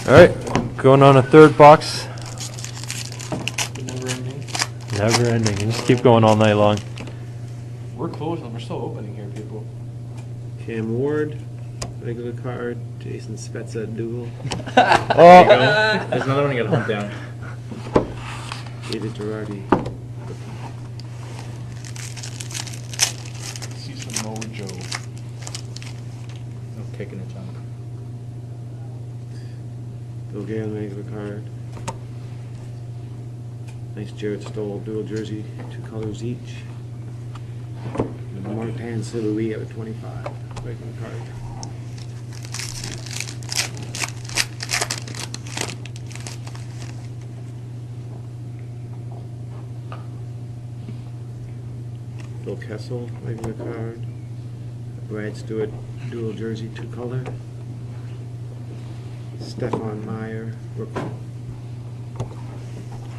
All right, going on a third box. Never ending. Never ending. You just keep going all night long. We're closed and we're still opening here, people. Cam Ward, regular card. Jason Spezza, dual. Oh, There's another one I gotta hunt down. David Girardi. See some mojo. I'm kicking it, John. Bill Galen, regular card. Nice Jared Stoll, dual jersey, 2 colors each. Martin Louis at a 25, regular card. Bill Kessel, regular card. Brad Stewart, dual jersey, 2 color. Stefan Meyer, rookie.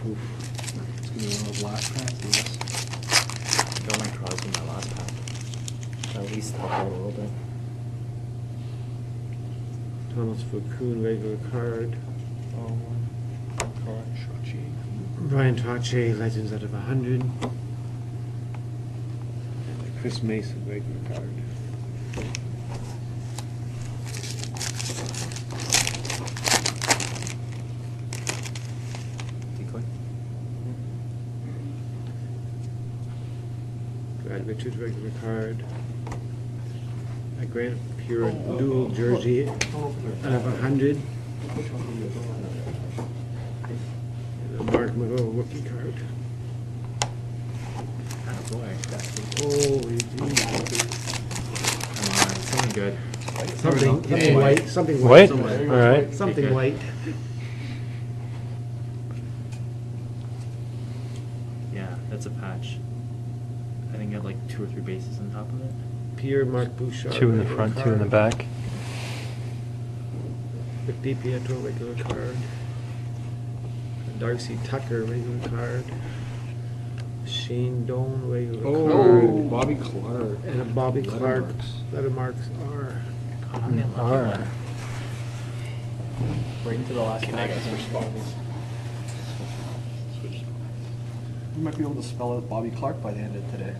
Oof. It's gonna be one of those last passes. Got my Crosby in my last pack. At least help out a little bit. Thomas Foucault, regular card. Shachi. Brian Tache, Legends out of 100. And Chris Mason, regular card. Decoy. Brad Richards, regular card. A Grant Pure dual jersey out of 100. And a Mark McGough rookie card. Boy. Holy geez. Come on, something good. Something white. Something White? white. somewhere. All right. Something Okay. white. Yeah, that's a patch. I think I have like 2 or 3 bases on top of it. Pierre Marc Bouchard. 2 in the regular front, 2 in the card. back. Rick DiPietro, regular card. Darcy Tucker, regular card. Shane Doan, regular card. Bobby Clark. And a Bobby Clark. Letter marks are. R. Right into the last pack. You might be able to spell out Bobby Clark by the end of today.